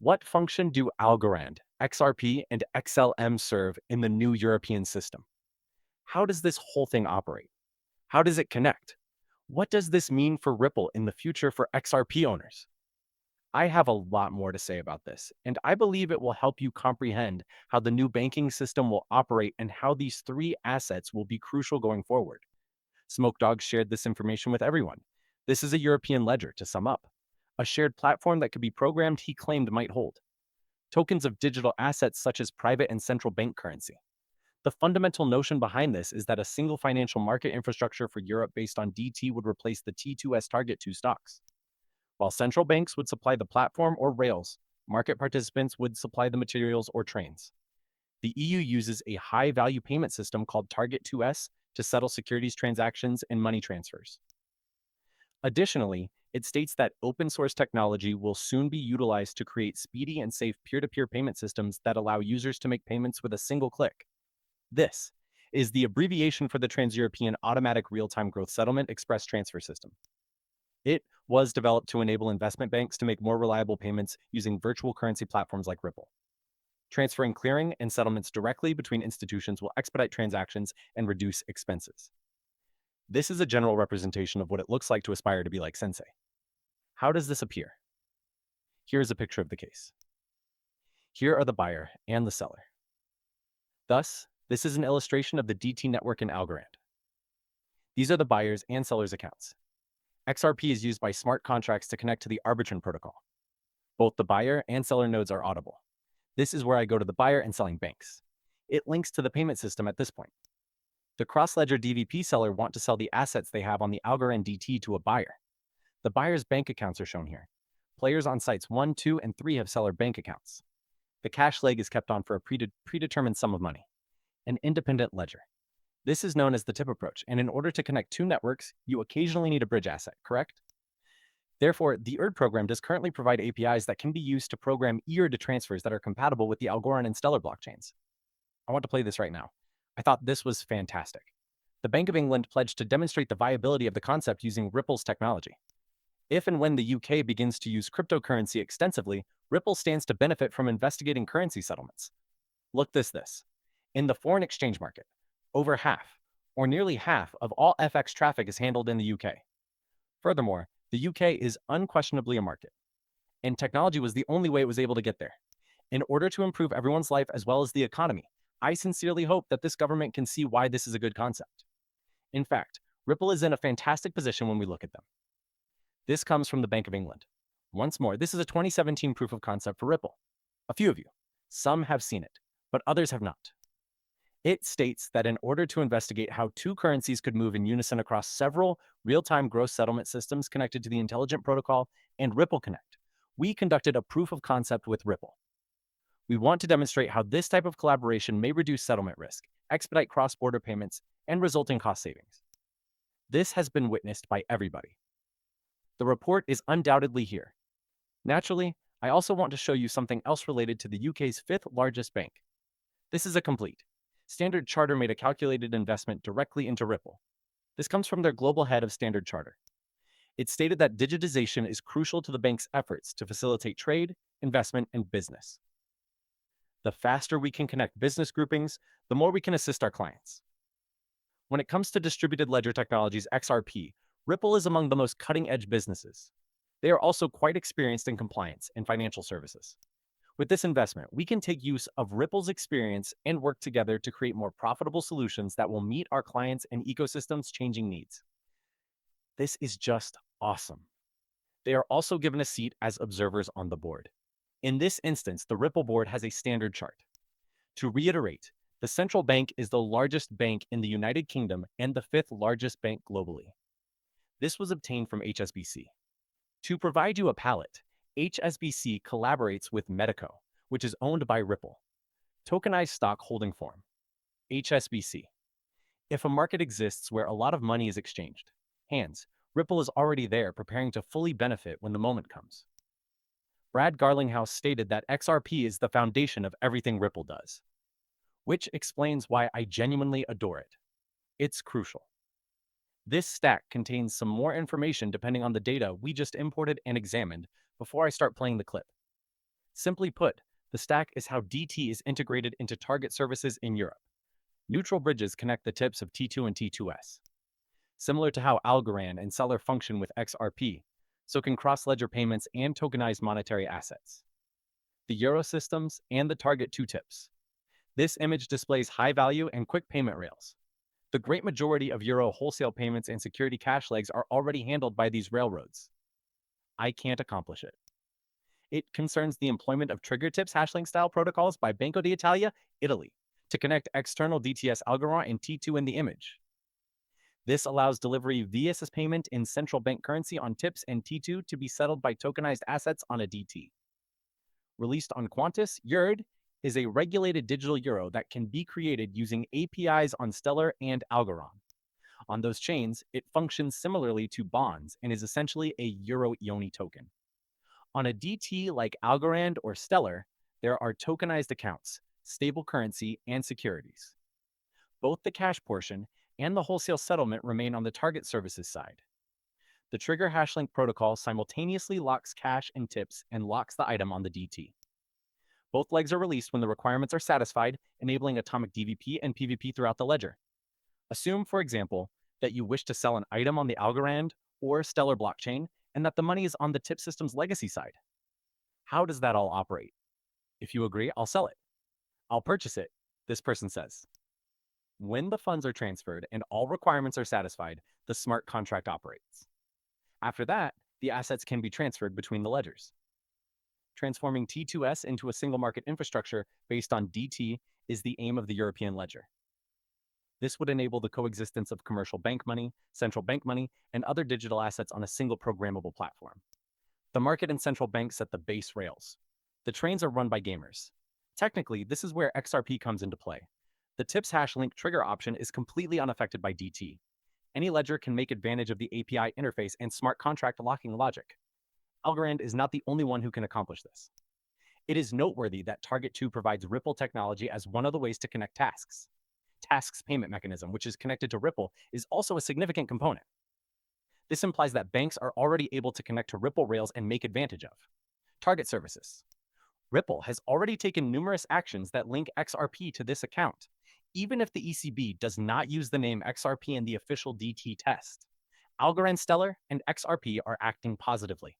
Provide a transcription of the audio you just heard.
What function do Algorand, XRP, and XLM serve in the new European system? How does this whole thing operate? How does it connect? What does this mean for Ripple in the future for XRP owners? I have a lot more to say about this, and I believe it will help you comprehend how the new banking system will operate and how these three assets will be crucial going forward. Smoke Dog shared this information with everyone. This is a European ledger, to sum up. A shared platform that could be programmed, he claimed might hold tokens of digital assets such as private and central bank currency. The fundamental notion behind this is that a single financial market infrastructure for Europe based on DT would replace the T2S Target 2 stocks. While central banks would supply the platform or rails, market participants would supply the materials or trains. The EU uses a high-value payment system called Target 2S to settle securities transactions and money transfers. Additionally, it states that open source technology will soon be utilized to create speedy and safe peer-to-peer payment systems that allow users to make payments with a single click. This is the abbreviation for the Trans-European Automatic Real-Time Growth Settlement Express Transfer System. It was developed to enable investment banks to make more reliable payments using virtual currency platforms like Ripple. Transferring clearing and settlements directly between institutions will expedite transactions and reduce expenses. This is a general representation of what it looks like to aspire to be like Sensei. How does this appear? Here is a picture of the case. Here are the buyer and the seller. Thus, this is an illustration of the DT network in Algorand. These are the buyers and sellers' accounts. XRP is used by smart contracts to connect to the Arbitrum protocol. Both the buyer and seller nodes are audible. This is where I go to the buyer and selling banks. It links to the payment system at this point. The cross-ledger DVP seller want to sell the assets they have on the Algorand DT to a buyer. The buyer's bank accounts are shown here. Players on sites 1, 2, and 3 have seller bank accounts. The cash leg is kept on for a predetermined sum of money. An independent ledger. This is known as the tip approach, and in order to connect two networks, you occasionally need a bridge asset, correct? Therefore, the ERD program does currently provide APIs that can be used to program ERD transfers that are compatible with the Algorand and Stellar blockchains. I want to play this right now. I thought this was fantastic. The Bank of England pledged to demonstrate the viability of the concept using Ripple's technology. If and when the UK begins to use cryptocurrency extensively, Ripple stands to benefit from investigating currency settlements. Look this. In the foreign exchange market, over half, or nearly half, of all FX traffic is handled in the UK. Furthermore, the UK is unquestionably a market, and technology was the only way it was able to get there. In order to improve everyone's life as well as the economy, I sincerely hope that this government can see why this is a good concept. In fact, Ripple is in a fantastic position when we look at them. This comes from the Bank of England. Once more, this is a 2017 proof of concept for Ripple. A few of you. Some have seen it, but others have not. It states that in order to investigate how two currencies could move in unison across several real-time gross settlement systems connected to the Intelligent Protocol and Ripple Connect, we conducted a proof of concept with Ripple. We want to demonstrate how this type of collaboration may reduce settlement risk, expedite cross-border payments, and result in cost savings. This has been witnessed by everybody. The report is undoubtedly here. Naturally, I also want to show you something else related to the UK's fifth largest bank. This is a complete. Standard Chartered made a calculated investment directly into Ripple. This comes from their global head of Standard Chartered. It stated that digitization is crucial to the bank's efforts to facilitate trade, investment, and business. The faster we can connect business groupings, the more we can assist our clients. When it comes to distributed ledger technologies XRP, Ripple is among the most cutting-edge businesses. They are also quite experienced in compliance and financial services. With this investment, we can take use of Ripple's experience and work together to create more profitable solutions that will meet our clients' and ecosystems' changing needs. This is just awesome. They are also given a seat as observers on the board. In this instance, the Ripple board has a standard chart. To reiterate, the central bank is the largest bank in the United Kingdom and the fifth largest bank globally. This was obtained from HSBC. To provide you a palette, HSBC collaborates with Medico, which is owned by Ripple. Tokenized stock holding form. HSBC. If a market exists where a lot of money is exchanged, hands, Ripple is already there preparing to fully benefit when the moment comes. Brad Garlinghouse stated that XRP is the foundation of everything Ripple does, which explains why I genuinely adore it. It's crucial. This stack contains some more information depending on the data we just imported and examined before I start playing the clip. Simply put, the stack is how DT is integrated into target services in Europe. Neutral bridges connect the tips of T2 and T2S, similar to how Algorand and Seller function with XRP, so can cross-ledger payments and tokenize monetary assets. The Euro systems and the target two tips. This image displays high value and quick payment rails. The great majority of Euro wholesale payments and security cash legs are already handled by these railroads. I can't accomplish it. It concerns the employment of trigger tips hashlink style protocols by Banco d'Italia, Italy, to connect external DTS Algorand and T2 in the image. This allows delivery via payment in central bank currency on tips and T2 to be settled by tokenized assets on a DT. Released on Qantas, Yurd is a regulated digital euro that can be created using APIs on Stellar and Algorand. On those chains, it functions similarly to bonds and is essentially a euro IONI token. On a DT like Algorand or Stellar, there are tokenized accounts, stable currency, and securities. Both the cash portion and the wholesale settlement remain on the target services side. The trigger hashlink protocol simultaneously locks cash and tips and locks the item on the DT. Both legs are released when the requirements are satisfied, enabling atomic DVP and PVP throughout the ledger. Assume, for example, that you wish to sell an item on the Algorand or Stellar blockchain and that the money is on the tip system's legacy side. How does that all operate? If you agree, I'll sell it. I'll purchase it, this person says. When the funds are transferred and all requirements are satisfied, the smart contract operates. After that, the assets can be transferred between the ledgers. Transforming T2S into a single market infrastructure based on DT is the aim of the European ledger. This would enable the coexistence of commercial bank money, central bank money, and other digital assets on a single programmable platform. The market and central banks set the base rails. The trains are run by gamers. Technically, this is where XRP comes into play. The TIPS hashlink trigger option is completely unaffected by DT. Any ledger can make advantage of the API interface and smart contract locking logic. Algorand is not the only one who can accomplish this. It is noteworthy that Target 2 provides Ripple technology as one of the ways to connect tasks. Tasks payment mechanism, which is connected to Ripple, is also a significant component. This implies that banks are already able to connect to Ripple rails and make advantage of target services. Ripple has already taken numerous actions that link XRP to this account, even if the ECB does not use the name XRP in the official DT test. Algorand Stellar and XRP are acting positively.